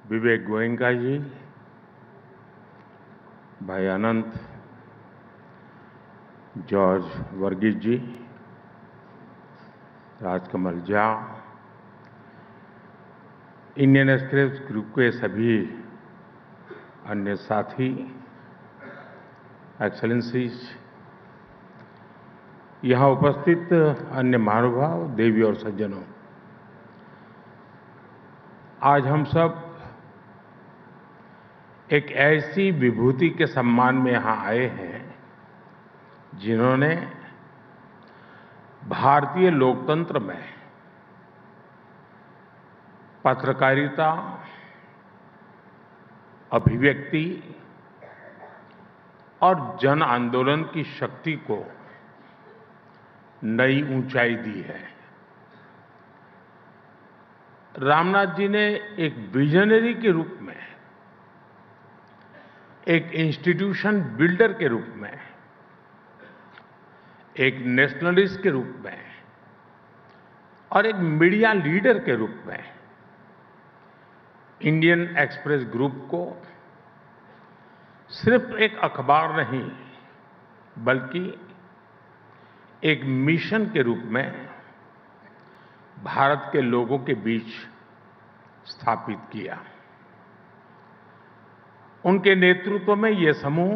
विवेक गोयनका जी, भाई अनंत, जॉर्ज वर्गीस जी, राजकमल झा, इंडियन एक्सप्रेस ग्रुप के सभी अन्य साथी, एक्सेलेंसीज, यहाँ उपस्थित अन्य महानुभाव, देवी और सज्जनों, आज हम सब एक ऐसी विभूति के सम्मान में यहाँ आए हैं जिन्होंने भारतीय लोकतंत्र में पत्रकारिता, अभिव्यक्ति और जन आंदोलन की शक्ति को नई ऊंचाई दी है। रामनाथ जी ने एक विजनरी के रूप में, एक इंस्टीट्यूशन बिल्डर के रूप में, एक नेशनलिस्ट के रूप में और एक मीडिया लीडर के रूप में इंडियन एक्सप्रेस ग्रुप को सिर्फ एक अखबार नहीं बल्कि एक मिशन के रूप में भारत के लोगों के बीच स्थापित किया। उनके नेतृत्व में ये समूह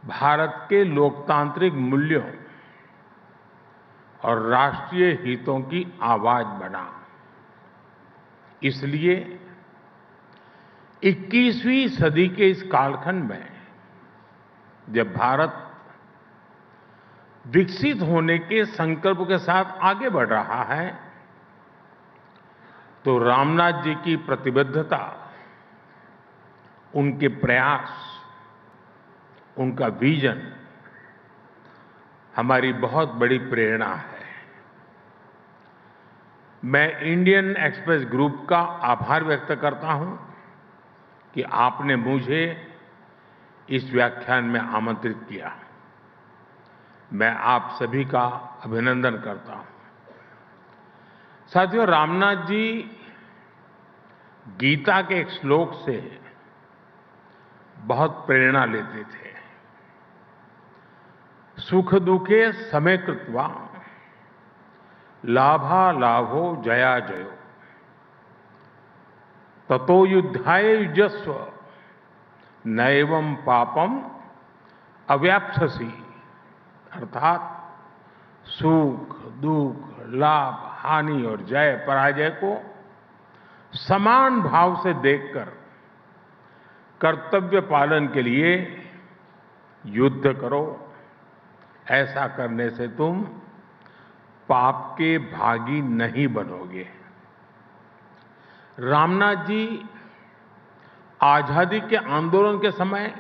भारत के लोकतांत्रिक मूल्यों और राष्ट्रीय हितों की आवाज बना। इसलिए 21वीं सदी के इस कालखंड में जब भारत विकसित होने के संकल्प के साथ आगे बढ़ रहा है, तो रामनाथ जी की प्रतिबद्धता, उनके प्रयास, उनका विजन हमारी बहुत बड़ी प्रेरणा है। मैं इंडियन एक्सप्रेस ग्रुप का आभार व्यक्त करता हूं कि आपने मुझे इस व्याख्यान में आमंत्रित किया। मैं आप सभी का अभिनंदन करता हूं। साथियों, रामनाथ जी गीता के एक श्लोक से बहुत प्रेरणा लेते थे। सुख दुखे समे कृत्वा लाभा लाभो जया जयो ततो युद्धाय युजस्व नैवं पापम अव्याप्स्यसि। अर्थात सुख दुख, लाभ हानि और जय पराजय को समान भाव से देखकर कर्तव्य पालन के लिए युद्ध करो। ऐसा करने से तुम पाप के भागी नहीं बनोगे। रामनाथ जी आजादी के आंदोलन के समय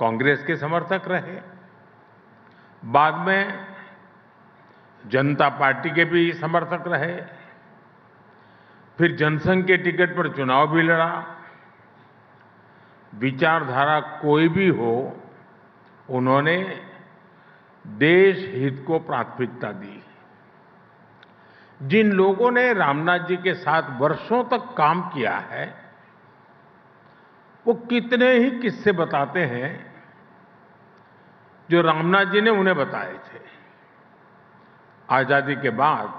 कांग्रेस के समर्थक रहे, बाद में जनता पार्टी के भी समर्थक रहे, फिर जनसंघ के टिकट पर चुनाव भी लड़ा। विचारधारा कोई भी हो, उन्होंने देश हित को प्राथमिकता दी। जिन लोगों ने रामनाथ जी के साथ वर्षों तक काम किया है, वो कितने ही किस्से बताते हैं जो रामनाथ जी ने उन्हें बताए थे। आजादी के बाद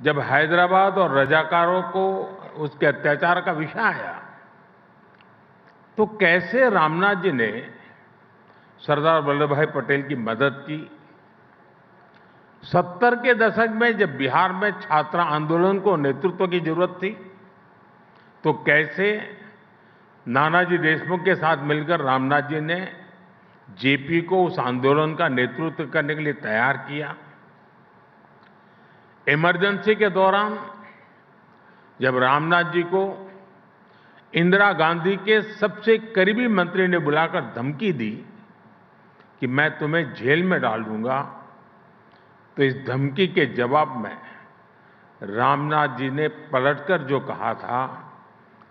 जब हैदराबाद और रजाकारों को उसके अत्याचार का विषय आया, तो कैसे रामनाथ जी ने सरदार वल्लभ भाई पटेल की मदद की। 70 के दशक में जब बिहार में छात्र आंदोलन को नेतृत्व की जरूरत थी, तो कैसे नानाजी देशमुख के साथ मिलकर रामनाथ जी ने जेपी को उस आंदोलन का नेतृत्व करने के लिए तैयार किया। इमरजेंसी के दौरान जब रामनाथ जी को इंदिरा गांधी के सबसे करीबी मंत्री ने बुलाकर धमकी दी कि मैं तुम्हें जेल में डाल दूंगा, तो इस धमकी के जवाब में रामनाथ जी ने पलटकर जो कहा था,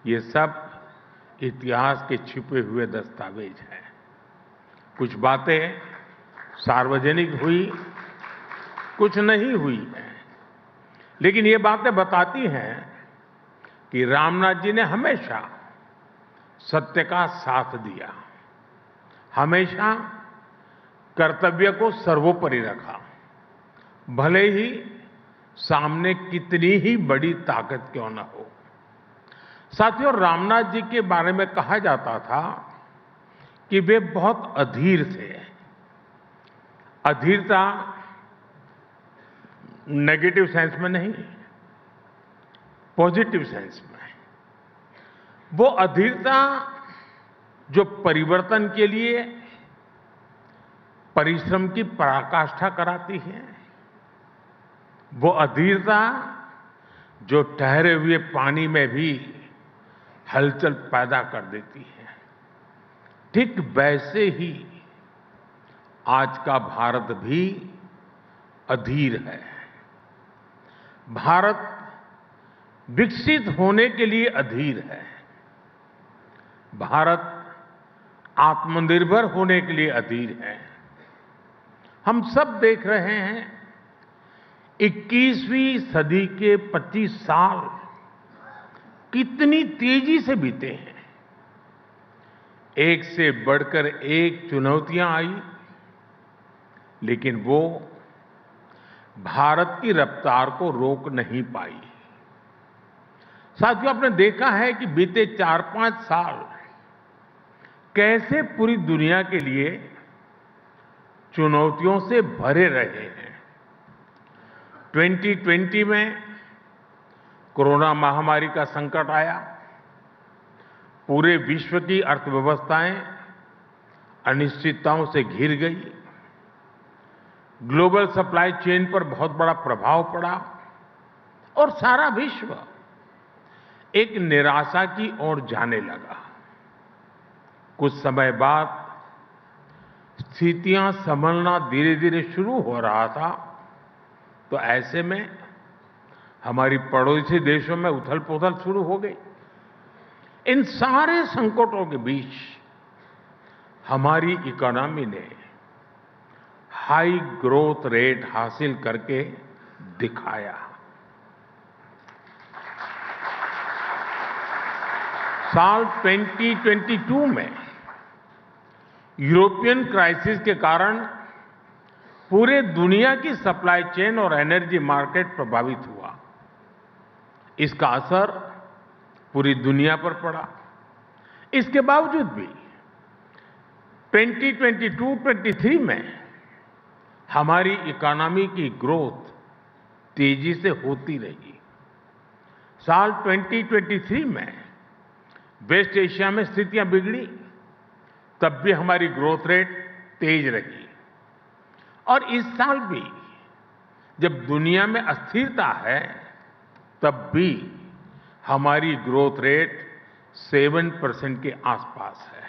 ये सब इतिहास के छिपे हुए दस्तावेज हैं। कुछ बातें सार्वजनिक हुई, कुछ नहीं हुई हैं, लेकिन ये बातें बताती हैं कि रामनाथ जी ने हमेशा सत्य का साथ दिया, हमेशा कर्तव्य को सर्वोपरि रखा, भले ही सामने कितनी ही बड़ी ताकत क्यों न हो। साथियों, रामनाथ जी के बारे में कहा जाता था कि वे बहुत अधीर थे। अधीरता नेगेटिव सेंस में नहीं, पॉजिटिव सेंस में। वो अधीरता जो परिवर्तन के लिए परिश्रम की पराकाष्ठा कराती है, वो अधीरता जो ठहरे हुए पानी में भी हलचल पैदा कर देती है। ठीक वैसे ही आज का भारत भी अधीर है। भारत विकसित होने के लिए अधीर है। भारत आत्मनिर्भर होने के लिए अधीर है। हम सब देख रहे हैं 21वीं सदी के 25 साल कितनी तेजी से बीते हैं। एक से बढ़कर एक चुनौतियां आई, लेकिन वो भारत की रफ्तार को रोक नहीं पाई। साथियों, आपने देखा है कि बीते 4-5 साल कैसे पूरी दुनिया के लिए चुनौतियों से भरे रहे हैं। 2020 में कोरोना महामारी का संकट आया, पूरे विश्व की अर्थव्यवस्थाएं अनिश्चितताओं से घिर गई, ग्लोबल सप्लाई चेन पर बहुत बड़ा प्रभाव पड़ा और सारा विश्व एक निराशा की ओर जाने लगा। कुछ समय बाद स्थितियां संभलना धीरे धीरे शुरू हो रहा था, तो ऐसे में हमारी पड़ोसी देशों में उथल-पुथल शुरू हो गई। इन सारे संकटों के बीच हमारी इकोनॉमी ने हाई ग्रोथ रेट हासिल करके दिखाया। साल 2022 में यूरोपियन क्राइसिस के कारण पूरे दुनिया की सप्लाई चेन और एनर्जी मार्केट प्रभावित हुआ। इसका असर पूरी दुनिया पर पड़ा। इसके बावजूद भी 2022-23 में हमारी इकोनॉमी की ग्रोथ तेजी से होती रही। साल 2023 में वेस्ट एशिया में स्थितियां बिगड़ी, तब भी हमारी ग्रोथ रेट तेज रही। और इस साल भी जब दुनिया में अस्थिरता है, तब भी हमारी ग्रोथ रेट 7% के आसपास है।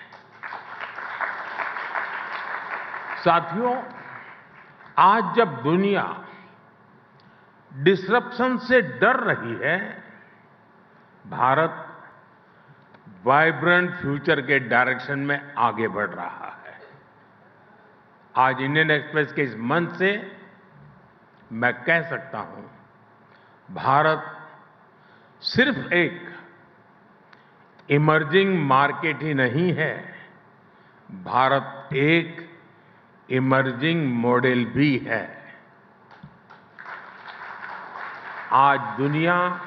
साथियों, आज जब दुनिया डिसरप्शन से डर रही है, भारत वाइब्रेंट फ्यूचर के डायरेक्शन में आगे बढ़ रहा है। आज इंडियन एक्सप्रेस के इस मंच से मैं कह सकता हूं, भारत सिर्फ एक इमर्जिंग मार्केट ही नहीं है, भारत एक इमर्जिंग मॉडल भी है। आज दुनिया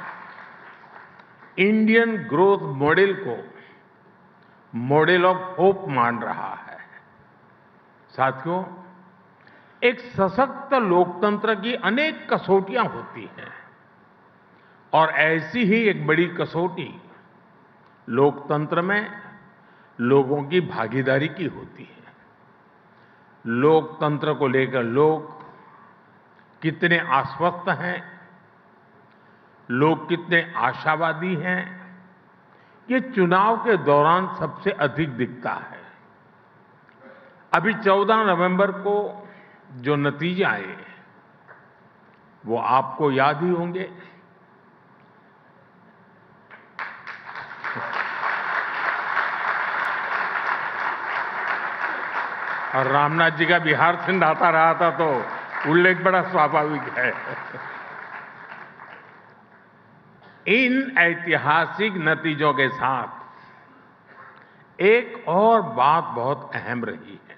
इंडियन ग्रोथ मॉडल को मॉडल ऑफ होप मान रहा है। साथियों, एक सशक्त लोकतंत्र की अनेक कसौटियां होती हैं और ऐसी ही एक बड़ी कसौटी लोकतंत्र में लोगों की भागीदारी की होती है। लोकतंत्र को लेकर लोग कितने आश्वस्त हैं, लोग कितने आशावादी हैं, ये चुनाव के दौरान सबसे अधिक दिखता है। अभी 14 नवंबर को जो नतीजे आए, वो आपको याद ही होंगे। और रामनाथ जी का बिहार सिंध आता रहा था, तो उल्लेख बड़ा स्वाभाविक है। इन ऐतिहासिक नतीजों के साथ एक और बात बहुत अहम रही है।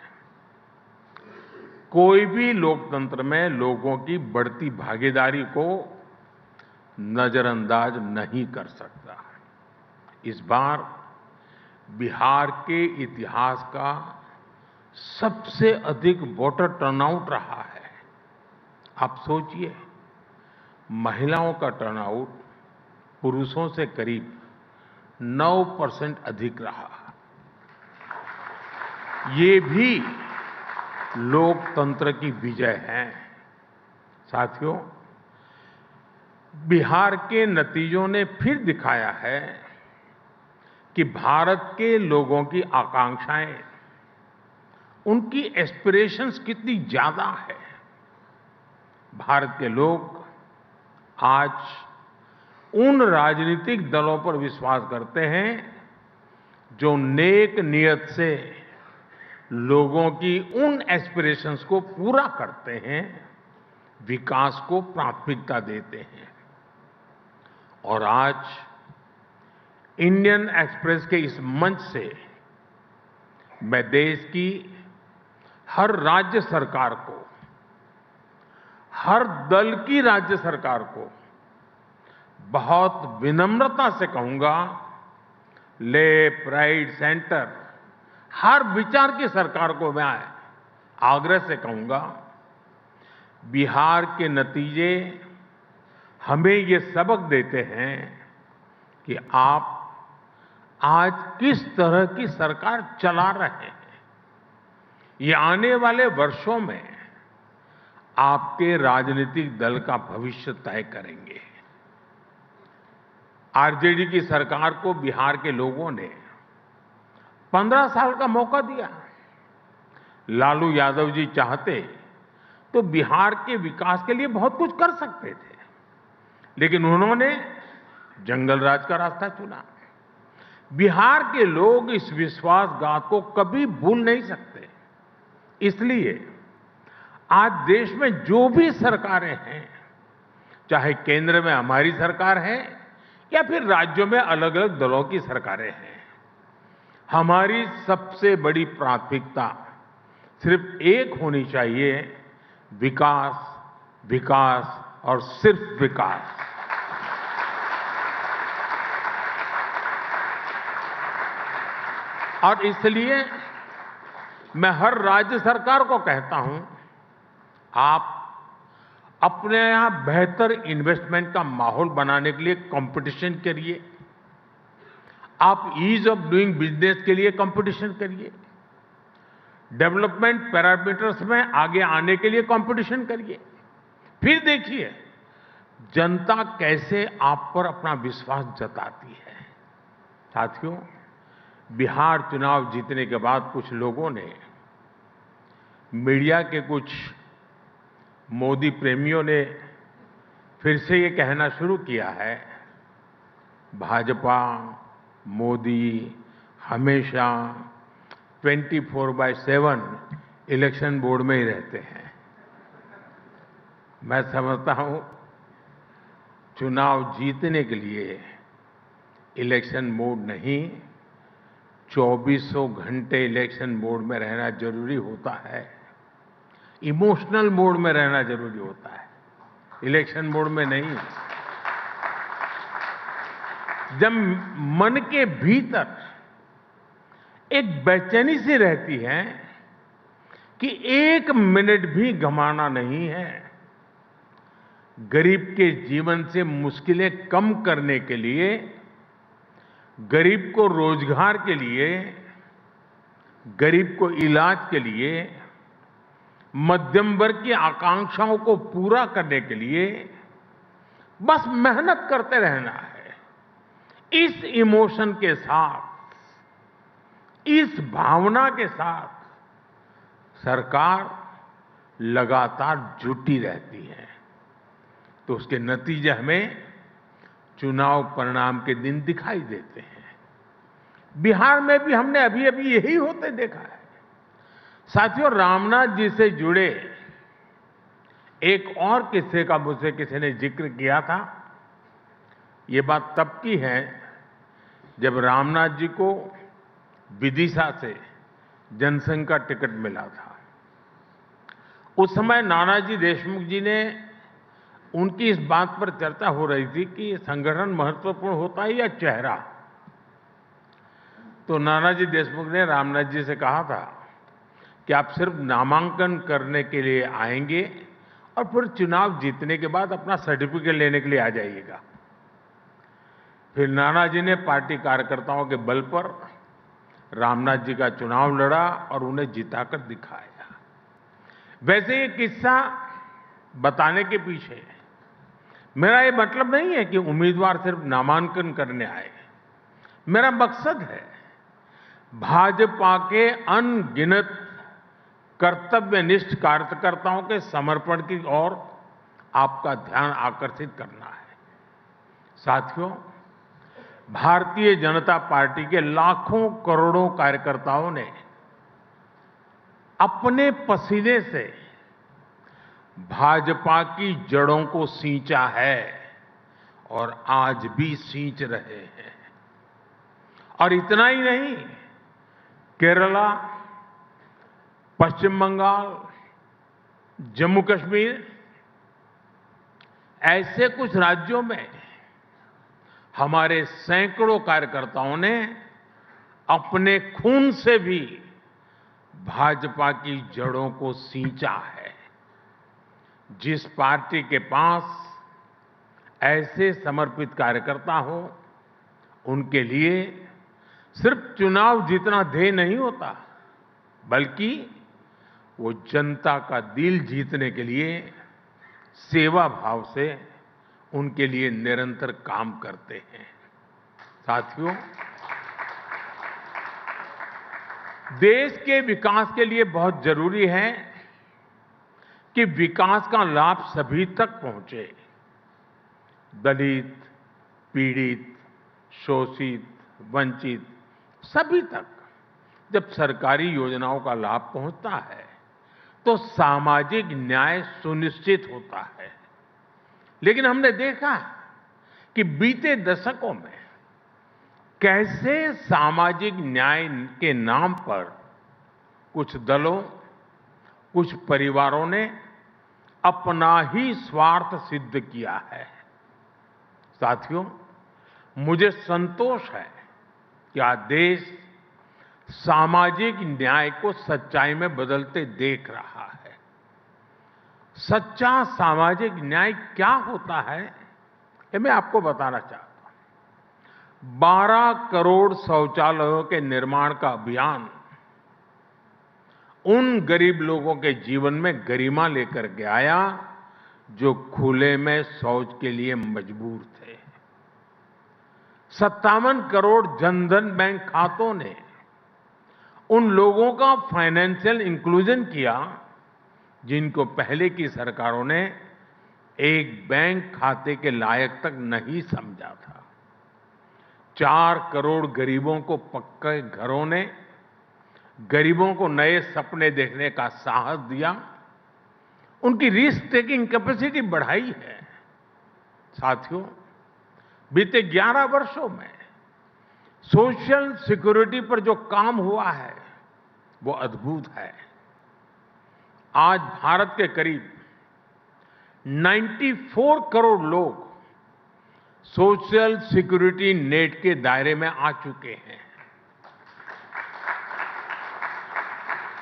कोई भी लोकतंत्र में लोगों की बढ़ती भागीदारी को नजरअंदाज नहीं कर सकता। इस बार बिहार के इतिहास का सबसे अधिक वोटर टर्नआउट रहा है। आप सोचिए, महिलाओं का टर्नआउट पुरुषों से करीब 9% अधिक रहा। ये भी लोकतंत्र की विजय है। साथियों, बिहार के नतीजों ने फिर दिखाया है कि भारत के लोगों की आकांक्षाएं, उनकी एस्पिरेशंस कितनी ज्यादा है। भारत के लोग आज उन राजनीतिक दलों पर विश्वास करते हैं जो नेक नियत से लोगों की उन एस्पिरेशंस को पूरा करते हैं, विकास को प्राथमिकता देते हैं। और आज इंडियन एक्सप्रेस के इस मंच से मैं देश की हर राज्य सरकार को, हर दल की राज्य सरकार को बहुत विनम्रता से कहूंगा, लेफ्ट राइट सेंटर, हर विचार की सरकार को मैं आग्रह से कहूंगा, बिहार के नतीजे हमें ये सबक देते हैं कि आप आज किस तरह की सरकार चला रहे हैं। ये आने वाले वर्षों में आपके राजनीतिक दल का भविष्य तय करेंगे। आरजेडी की सरकार को बिहार के लोगों ने 15 साल का मौका दिया। लालू यादव जी चाहते तो बिहार के विकास के लिए बहुत कुछ कर सकते थे, लेकिन उन्होंने जंगल राज का रास्ता चुना। बिहार के लोग इस विश्वासघात को कभी भूल नहीं सकते। इसलिए आज देश में जो भी सरकारें हैं, चाहे केंद्र में हमारी सरकार है या फिर राज्यों में अलग अलग दलों की सरकारें हैं, हमारी सबसे बड़ी प्राथमिकता सिर्फ एक होनी चाहिए, विकास, विकास और सिर्फ विकास। और इसलिए मैं हर राज्य सरकार को कहता हूं, आप अपने यहां बेहतर इन्वेस्टमेंट का माहौल बनाने के लिए कंपटीशन करिए। आप ईज ऑफ डूइंग बिजनेस के लिए कंपटीशन करिए। डेवलपमेंट पैरामीटर्स में आगे आने के लिए कंपटीशन करिए। फिर देखिए जनता कैसे आप पर अपना विश्वास जताती है। साथियों, बिहार चुनाव जीतने के बाद कुछ लोगों ने, मीडिया के कुछ मोदी प्रेमियों ने फिर से ये कहना शुरू किया है, भाजपा, मोदी हमेशा 24/7 इलेक्शन बोर्ड में ही रहते हैं। मैं समझता हूं चुनाव जीतने के लिए इलेक्शन मोड नहीं, 2400 घंटे इलेक्शन मोड में रहना जरूरी होता है। इमोशनल मोड में रहना जरूरी होता है, इलेक्शन मोड में नहीं। जब मन के भीतर एक बेचैनी सी रहती है कि 1 मिनट भी गंवाना नहीं है, गरीब के जीवन से मुश्किलें कम करने के लिए, गरीब को रोजगार के लिए, गरीब को इलाज के लिए, मध्यम वर्ग की आकांक्षाओं को पूरा करने के लिए बस मेहनत करते रहना है। इस इमोशन के साथ, इस भावना के साथ सरकार लगातार जुटी रहती है, तो उसके नतीजे हमें चुनाव परिणाम के दिन दिखाई देते हैं। बिहार में भी हमने अभी अभी यही होते देखा है। साथियों, रामनाथ जी से जुड़े एक और किस्से का मुझसे किसी ने जिक्र किया था। ये बात तब की है जब रामनाथ जी को विदिशा से जनसंघ का टिकट मिला था। उस समय नानाजी देशमुख जी ने उनकी इस बात पर चर्चा हो रही थी कि संगठन महत्वपूर्ण होता है या चेहरा। तो नानाजी देशमुख ने रामनाथ जी से कहा था कि आप सिर्फ नामांकन करने के लिए आएंगे और फिर चुनाव जीतने के बाद अपना सर्टिफिकेट लेने के लिए आ जाइएगा। फिर नानाजी ने पार्टी कार्यकर्ताओं के बल पर रामनाथ जी का चुनाव लड़ा और उन्हें जिताकर दिखाया। वैसे ये किस्सा बताने के पीछे मेरा ये मतलब नहीं है कि उम्मीदवार सिर्फ नामांकन करने आए। मेरा मकसद है भाजपा के अनगिनत कर्तव्यनिष्ठ कार्यकर्ताओं के समर्पण की ओर आपका ध्यान आकर्षित करना है। साथियों, भारतीय जनता पार्टी के लाखों करोड़ों कार्यकर्ताओं ने अपने पसीने से भाजपा की जड़ों को सींचा है और आज भी सींच रहे हैं। और इतना ही नहीं, केरला, पश्चिम बंगाल, जम्मू कश्मीर ऐसे कुछ राज्यों में हमारे सैकड़ों कार्यकर्ताओं ने अपने खून से भी भाजपा की जड़ों को सींचा है। जिस पार्टी के पास ऐसे समर्पित कार्यकर्ता हो, उनके लिए सिर्फ चुनाव जीतना ध्येय नहीं होता, बल्कि वो जनता का दिल जीतने के लिए सेवा भाव से उनके लिए निरंतर काम करते हैं। साथियों, देश के विकास के लिए बहुत जरूरी है कि विकास का लाभ सभी तक पहुंचे। दलित, पीड़ित, शोषित, वंचित सभी तक जब सरकारी योजनाओं का लाभ पहुंचता है तो सामाजिक न्याय सुनिश्चित होता है। लेकिन हमने देखा कि बीते दशकों में कैसे सामाजिक न्याय के नाम पर कुछ दलों, कुछ परिवारों ने अपना ही स्वार्थ सिद्ध किया है। साथियों, मुझे संतोष है कि आज देश सामाजिक न्याय को सच्चाई में बदलते देख रहा है। सच्चा सामाजिक न्याय क्या होता है, ये मैं आपको बताना चाहता हूं। 12 करोड़ शौचालयों के निर्माण का अभियान उन गरीब लोगों के जीवन में गरिमा लेकर के आया जो खुले में शौच के लिए मजबूर थे। 57 करोड़ जनधन बैंक खातों ने उन लोगों का फाइनेंशियल इंक्लूजन किया जिनको पहले की सरकारों ने एक बैंक खाते के लायक तक नहीं समझा था। 4 करोड़ गरीबों को पक्के घरों ने गरीबों को नए सपने देखने का साहस दिया, उनकी रिस्क टेकिंग कैपेसिटी बढ़ाई है। साथियों, बीते 11 वर्षों में सोशल सिक्योरिटी पर जो काम हुआ है वो अद्भुत है। आज भारत के करीब 94 करोड़ लोग सोशल सिक्योरिटी नेट के दायरे में आ चुके हैं।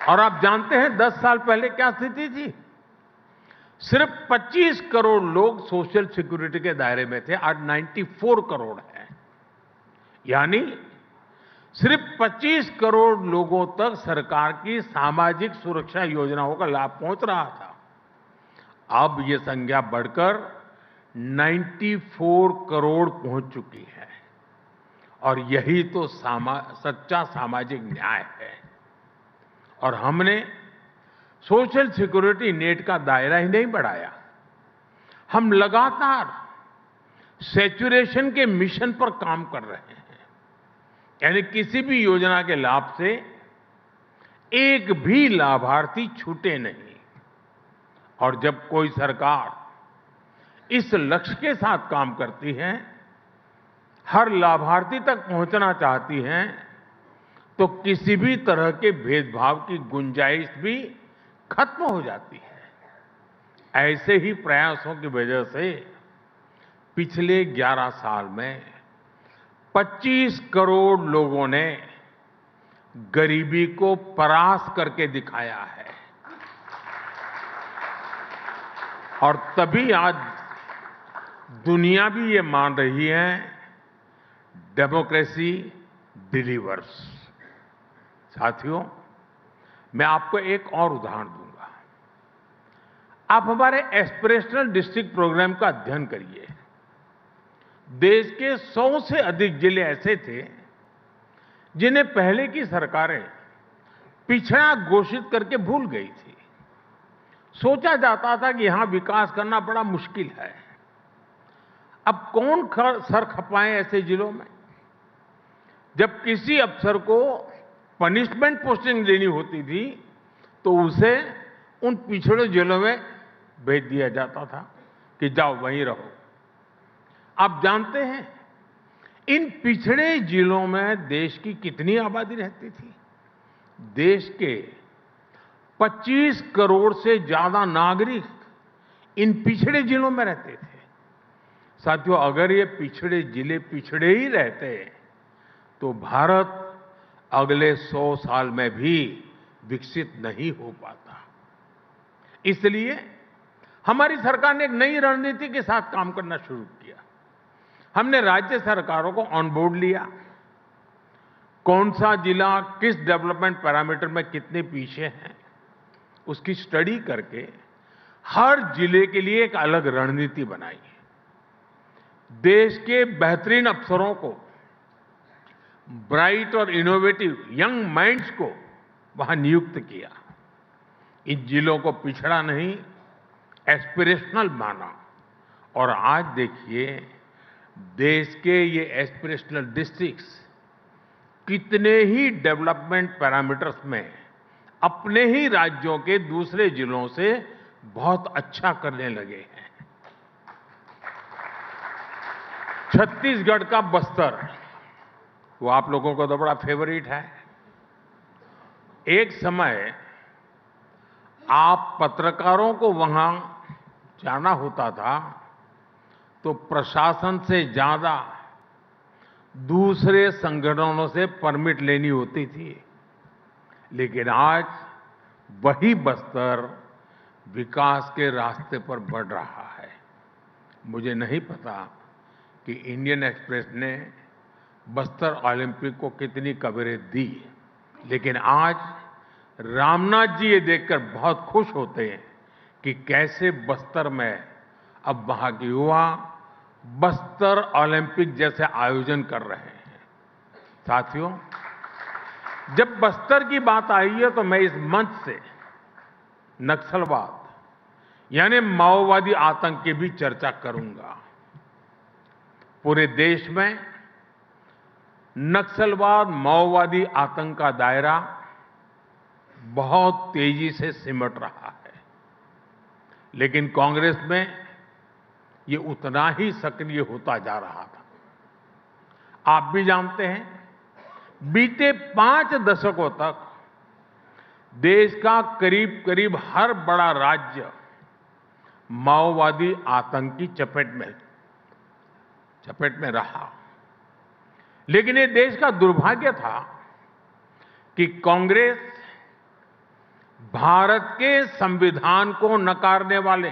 और आप जानते हैं 10 साल पहले क्या स्थिति थी? सिर्फ 25 करोड़ लोग सोशल सिक्योरिटी के दायरे में थे, आज 94 करोड़ हैं। यानी सिर्फ 25 करोड़ लोगों तक सरकार की सामाजिक सुरक्षा योजनाओं का लाभ पहुंच रहा था। अब ये संख्या बढ़कर 94 करोड़ पहुंच चुकी है। और यही तो सच्चा सामाजिक न्याय है। और हमने सोशल सिक्योरिटी नेट का दायरा ही नहीं बढ़ाया, हम लगातार सैचुरेशन के मिशन पर काम कर रहे हैं। यानी किसी भी योजना के लाभ से एक भी लाभार्थी छूटे नहीं। और जब कोई सरकार इस लक्ष्य के साथ काम करती है हर लाभार्थी तक पहुंचना चाहती हैं, तो किसी भी तरह के भेदभाव की गुंजाइश भी खत्म हो जाती है। ऐसे ही प्रयासों की वजह से पिछले 11 साल में 25 करोड़ लोगों ने गरीबी को परास्त करके दिखाया है। और तभी आज दुनिया भी ये मान रही है, डेमोक्रेसी डिलीवर्स। साथियों, मैं आपको एक और उदाहरण दूंगा। आप हमारे एस्पिरेशनल डिस्ट्रिक्ट प्रोग्राम का अध्ययन करिए। देश के 100 से अधिक जिले ऐसे थे जिन्हें पहले की सरकारें पिछड़ा घोषित करके भूल गई थी। सोचा जाता था कि यहां विकास करना बड़ा मुश्किल है। अब कौन सर खपाए ऐसे जिलों में? जब किसी अफसर को पनिशमेंट पोस्टिंग देनी होती थी तो उसे उन पिछड़े जिलों में भेज दिया जाता था कि जाओ वहीं रहो। आप जानते हैं इन पिछड़े जिलों में देश की कितनी आबादी रहती थी? देश के 25 करोड़ से ज्यादा नागरिक इन पिछड़े जिलों में रहते थे। साथियों, अगर ये पिछड़े जिले पिछड़े ही रहते तो भारत अगले 100 साल में भी विकसित नहीं हो पाता। इसलिए हमारी सरकार ने एक नई रणनीति के साथ काम करना शुरू किया। हमने राज्य सरकारों को ऑन बोर्ड लिया। कौन सा जिला किस डेवलपमेंट पैरामीटर में कितने पीछे हैं, उसकी स्टडी करके हर जिले के लिए एक अलग रणनीति बनाई। देश के बेहतरीन अफसरों को, ब्राइट और इनोवेटिव यंग माइंड्स को वहां नियुक्त किया। इन जिलों को पिछड़ा नहीं, एस्पिरेशनल माना। और आज देखिए, देश के ये एस्पिरेशनल डिस्ट्रिक्ट्स कितने ही डेवलपमेंट पैरामीटर्स में अपने ही राज्यों के दूसरे जिलों से बहुत अच्छा करने लगे हैं। छत्तीसगढ़ का बस्तर, वो आप लोगों को तो बड़ा फेवरेट है। एक समय आप पत्रकारों को वहां जाना होता था तो प्रशासन से ज्यादा दूसरे संगठनों से परमिट लेनी होती थी। लेकिन आज वही बस्तर विकास के रास्ते पर बढ़ रहा है। मुझे नहीं पता कि इंडियन एक्सप्रेस ने बस्तर ओलंपिक को कितनी कवरेज दी, लेकिन आज रामनाथ जी ये देखकर बहुत खुश होते हैं कि कैसे बस्तर में अब वहां के युवा बस्तर ओलंपिक जैसे आयोजन कर रहे हैं। साथियों, जब बस्तर की बात आई है तो मैं इस मंच से नक्सलवाद यानी माओवादी आतंक की भी चर्चा करूंगा। पूरे देश में नक्सलवाद, माओवादी आतंक का दायरा बहुत तेजी से सिमट रहा है, लेकिन कांग्रेस में ये उतना ही सक्रिय होता जा रहा था। आप भी जानते हैं, बीते 5 दशकों तक देश का करीब करीब हर बड़ा राज्य माओवादी आतंक की चपेट में रहा। लेकिन ये देश का दुर्भाग्य था कि कांग्रेस भारत के संविधान को नकारने वाले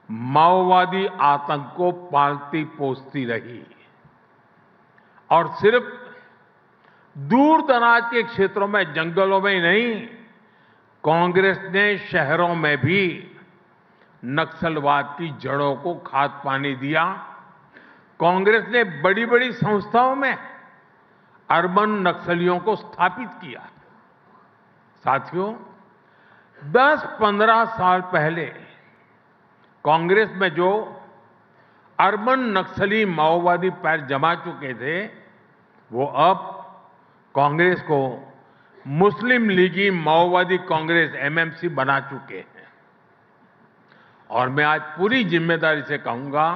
माओवादी आतंक को पालती पोसती रही और सिर्फ दूर दराज के क्षेत्रों में, जंगलों में ही नहीं, कांग्रेस ने शहरों में भी नक्सलवाद की जड़ों को खाद पानी दिया। कांग्रेस ने बड़ी बड़ी संस्थाओं में अर्बन नक्सलियों को स्थापित किया। साथियों, 10-15 साल पहले कांग्रेस में जो अर्बन नक्सली माओवादी पैर जमा चुके थे, वो अब कांग्रेस को मुस्लिम लीगी माओवादी कांग्रेस एमएमसी बना चुके हैं। और मैं आज पूरी जिम्मेदारी से कहूंगा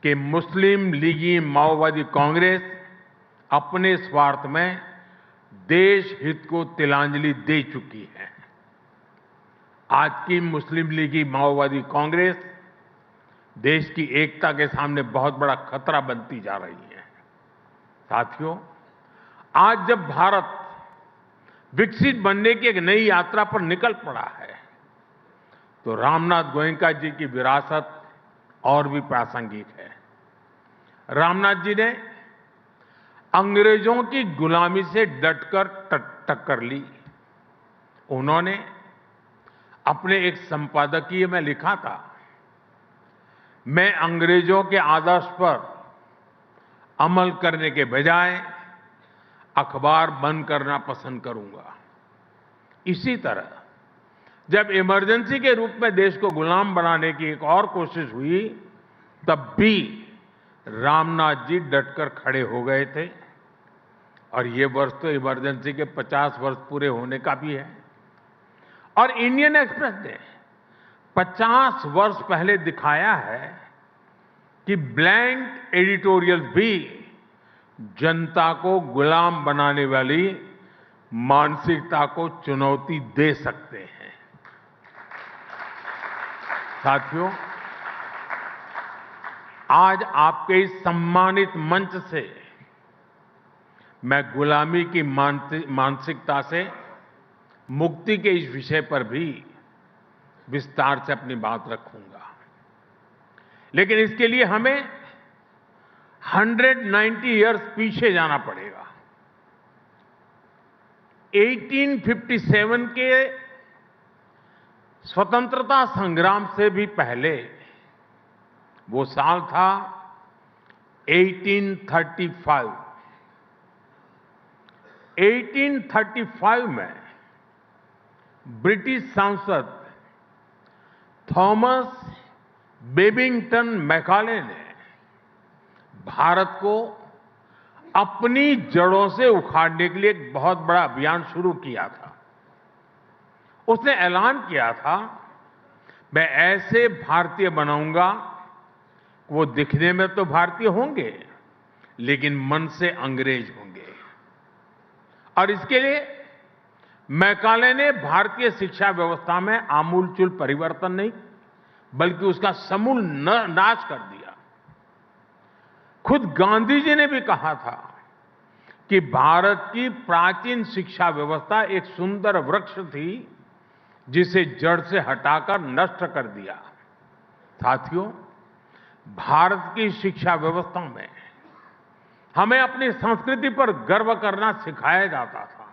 कि मुस्लिम लीगी माओवादी कांग्रेस अपने स्वार्थ में देश हित को तिलांजलि दे चुकी है। आज की मुस्लिम लीगी माओवादी कांग्रेस देश की एकता के सामने बहुत बड़ा खतरा बनती जा रही है। साथियों, आज जब भारत विकसित बनने की एक नई यात्रा पर निकल पड़ा है, तो रामनाथ गोयनका जी की विरासत और भी प्रासंगिक है। रामनाथ जी ने अंग्रेजों की गुलामी से डटकर टक्कर ली। उन्होंने अपने एक संपादकीय में लिखा था, मैं अंग्रेजों के आदर्श पर अमल करने के बजाय अखबार बंद करना पसंद करूंगा। इसी तरह जब इमरजेंसी के रूप में देश को गुलाम बनाने की एक और कोशिश हुई, तब भी रामनाथ जी डटकर खड़े हो गए थे। और ये वर्ष तो इमरजेंसी के 50 वर्ष पूरे होने का भी है। और इंडियन एक्सप्रेस ने 50 वर्ष पहले दिखाया है कि ब्लैंक एडिटोरियल भी जनता को गुलाम बनाने वाली मानसिकता को चुनौती दे सकते हैं। साथियों, आज आपके इस सम्मानित मंच से मैं गुलामी की मानसिकता से मुक्ति के इस विषय पर भी विस्तार से अपनी बात रखूंगा। लेकिन इसके लिए हमें 190 इयर्स पीछे जाना पड़ेगा। 1857 के स्वतंत्रता संग्राम से भी पहले वो साल था 1835। 1835 में ब्रिटिश सांसद थॉमस बेबिंगटन मैकाले ने भारत को अपनी जड़ों से उखाड़ने के लिए एक बहुत बड़ा अभियान शुरू किया था। उसने ऐलान किया था, मैं ऐसे भारतीय बनाऊंगा, वो दिखने में तो भारतीय होंगे लेकिन मन से अंग्रेज होंगे। और इसके लिए मैकाले ने भारतीय शिक्षा व्यवस्था में आमूलचूल परिवर्तन नहीं बल्कि उसका समूल नाश कर दिया। खुद गांधी जी ने भी कहा था कि भारत की प्राचीन शिक्षा व्यवस्था एक सुंदर वृक्ष थी जिसे जड़ से हटाकर नष्ट कर दिया। साथियों, भारत की शिक्षा व्यवस्था में हमें अपनी संस्कृति पर गर्व करना सिखाया जाता था।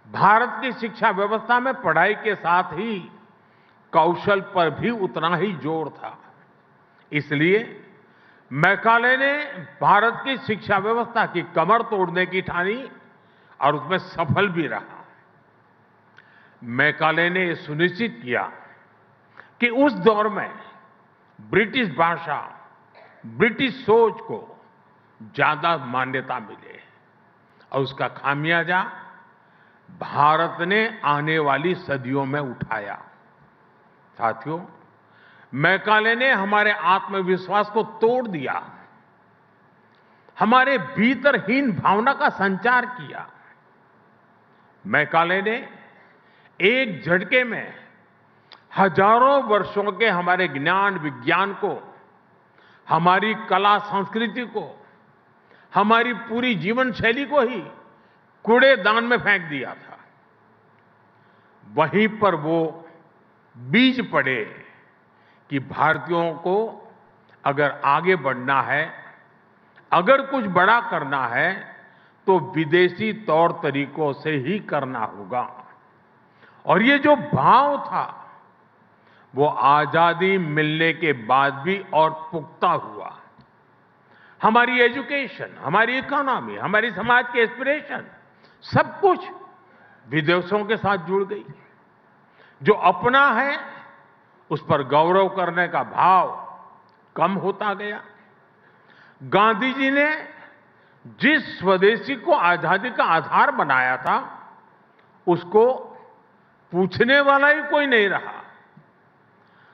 भारत की शिक्षा व्यवस्था में पढ़ाई के साथ ही कौशल पर भी उतना ही जोर था। इसलिए मैकाले ने भारत की शिक्षा व्यवस्था की कमर तोड़ने की ठानी और उसमें सफल भी रहा। मैकाले ने यह सुनिश्चित किया कि उस दौर में ब्रिटिश भाषा, ब्रिटिश सोच को ज्यादा मान्यता मिले और उसका खामियाजा भारत ने आने वाली सदियों में उठाया। साथियों, मैकाले ने हमारे आत्मविश्वास को तोड़ दिया, हमारे भीतरहीन भावना का संचार किया। मैकाले ने एक झटके में हजारों वर्षों के हमारे ज्ञान विज्ञान को, हमारी कला संस्कृति को, हमारी पूरी जीवन शैली को ही कूड़ेदान में फेंक दिया था। वहीं पर वो बीज पड़े कि भारतीयों को अगर आगे बढ़ना है, अगर कुछ बड़ा करना है, तो विदेशी तौर तरीकों से ही करना होगा। और ये जो भाव था वो आजादी मिलने के बाद भी और पुख्ता हुआ। हमारी एजुकेशन, हमारी इकोनॉमी, हमारी समाज के एस्पिरेशन सब कुछ विदेशों के साथ जुड़ गई। जो अपना है उस पर गौरव करने का भाव कम होता गया। गांधी जी ने जिस स्वदेशी को आजादी का आधार बनाया था उसको पूछने वाला ही कोई नहीं रहा।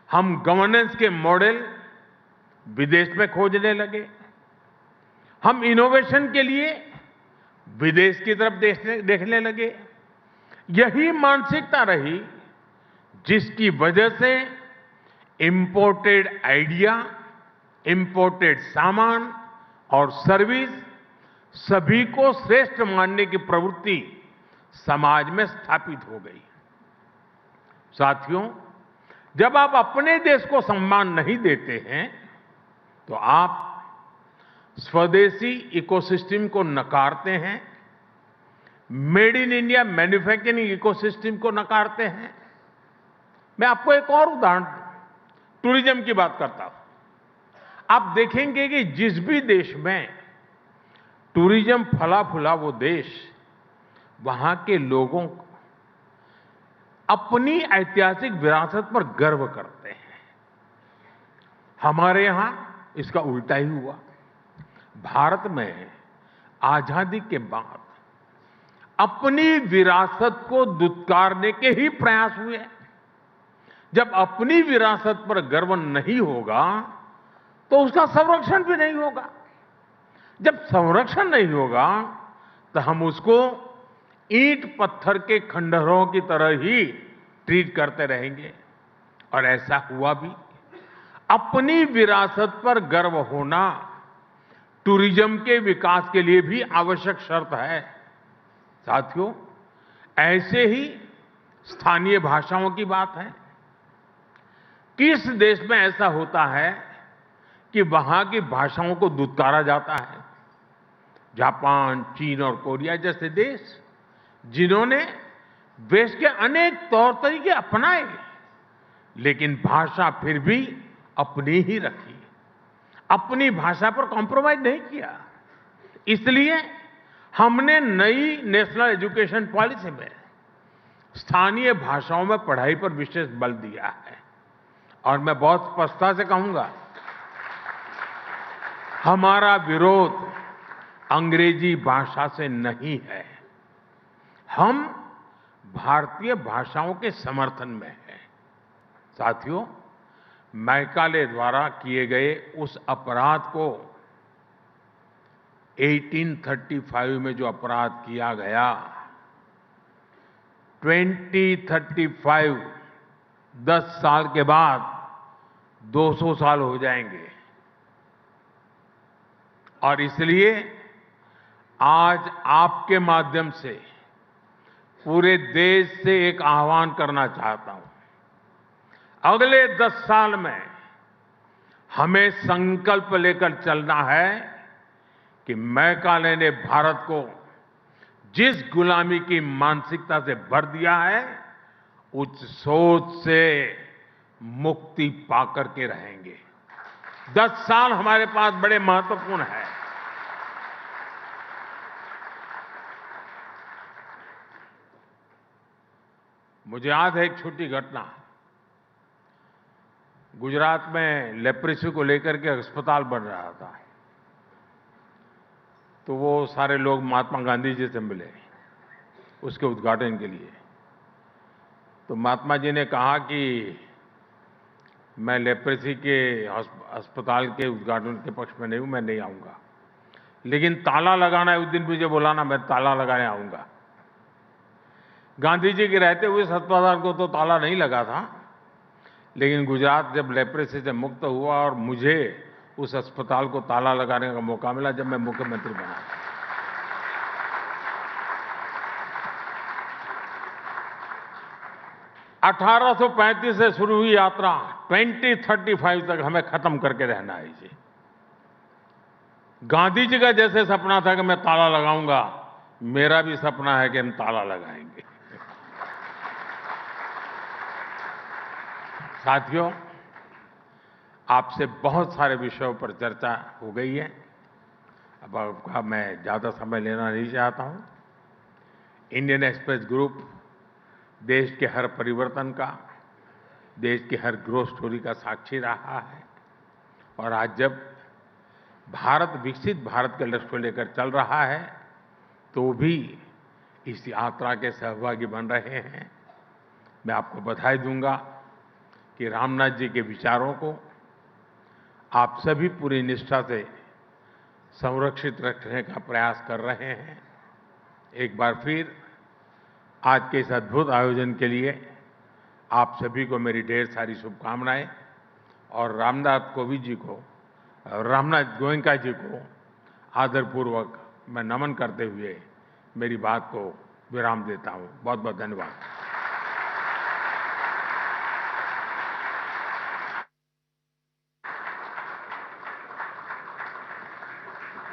हम गवर्नेंस के मॉडल विदेश में खोजने लगे। हम इनोवेशन के लिए विदेश की तरफ देखने लगे। यही मानसिकता रही जिसकी वजह से इंपोर्टेड आइडिया, इंपोर्टेड सामान और सर्विस सभी को श्रेष्ठ मानने की प्रवृत्ति समाज में स्थापित हो गई। साथियों, जब आप अपने देश को सम्मान नहीं देते हैं तो आप स्वदेशी इकोसिस्टम को नकारते हैं, made in India manufacturing ecosystem को नकारते हैं। मैं आपको एक और उदाहरण टूरिज्म की बात करता हूं। आप देखेंगे कि जिस भी देश में टूरिज्म फला फूला वो देश, वहां के लोगों को अपनी ऐतिहासिक विरासत पर गर्व करते हैं। हमारे यहां इसका उल्टा ही हुआ। भारत में आजादी के बाद अपनी विरासत को दुत्कारने के ही प्रयास हुए। जब अपनी विरासत पर गर्व नहीं होगा तो उसका संरक्षण भी नहीं होगा। जब संरक्षण नहीं होगा तो हम उसको ईंट पत्थर के खंडहरों की तरह ही ट्रीट करते रहेंगे। और ऐसा हुआ भी। अपनी विरासत पर गर्व होना टूरिज्म के विकास के लिए भी आवश्यक शर्त है। साथियों, ऐसे ही स्थानीय भाषाओं की बात है। किस देश में ऐसा होता है कि वहां की भाषाओं को दुत्कारा जाता है? जापान, चीन और कोरिया जैसे देश, जिन्होंने देश के अनेक तौर तरीके अपनाए, लेकिन भाषा फिर भी अपनी ही रखी, अपनी भाषा पर कॉम्प्रोमाइज नहीं किया। इसलिए हमने नई नेशनल एजुकेशन पॉलिसी में स्थानीय भाषाओं में पढ़ाई पर विशेष बल दिया है। और मैं बहुत स्पष्टता से कहूंगा, हमारा विरोध अंग्रेजी भाषा से नहीं है, हम भारतीय भाषाओं के समर्थन में हैं। साथियों, मैकाले द्वारा किए गए उस अपराध को 1835 में जो अपराध किया गया, 2035 10 साल के बाद 200 साल हो जाएंगे। और इसलिए आज आपके माध्यम से पूरे देश से एक आह्वान करना चाहता हूं। अगले 10 साल में हमें संकल्प लेकर चलना है कि मैकाले ने भारत को जिस गुलामी की मानसिकता से भर दिया है, उस सोच से मुक्ति पाकर के रहेंगे। 10 साल हमारे पास बड़े महत्वपूर्ण हैं। मुझे याद है एक छोटी घटना। गुजरात में लेप्रेसी को लेकर के अस्पताल बन रहा था, तो वो सारे लोग महात्मा गांधी जी से मिले उसके उद्घाटन के लिए। तो महात्मा जी ने कहा कि मैं लेप्रेसी के अस्पताल के उद्घाटन के पक्ष में नहीं हूं, मैं नहीं आऊंगा, लेकिन ताला लगाना है उस दिन मुझे बुलाना, मैं ताला लगाने आऊंगा। गांधी जी के रहते हुए इस अस्पताल को तो ताला नहीं लगा था, लेकिन गुजरात जब लेप्रेसी से मुक्त हुआ और मुझे उस अस्पताल को ताला लगाने का मौका मिला जब मैं मुख्यमंत्री बना। (1835) से शुरू हुई यात्रा 2035 तक हमें खत्म करके रहना है। जी, गांधी जी का जैसे सपना था कि मैं ताला लगाऊंगा, मेरा भी सपना है कि हम ताला लगाएंगे। साथियों, आपसे बहुत सारे विषयों पर चर्चा हो गई है। अब आपका मैं ज्यादा समय लेना नहीं चाहता हूं। इंडियन एक्सप्रेस ग्रुप देश के हर परिवर्तन का, देश की हर ग्रोथ स्टोरी का साक्षी रहा है। और आज जब भारत विकसित भारत के लक्ष्य को लेकर चल रहा है, तो भी इस यात्रा के सहभागी बन रहे हैं। मैं आपको बधाई दूंगा कि रामनाथ जी के विचारों को आप सभी पूरी निष्ठा से संरक्षित रखने का प्रयास कर रहे हैं। एक बार फिर आज के इस अद्भुत आयोजन के लिए आप सभी को मेरी ढेर सारी शुभकामनाएं और रामनाथ गोयनका जी को आदरपूर्वक मैं नमन करते हुए मेरी बात को विराम देता हूं। बहुत बहुत धन्यवाद।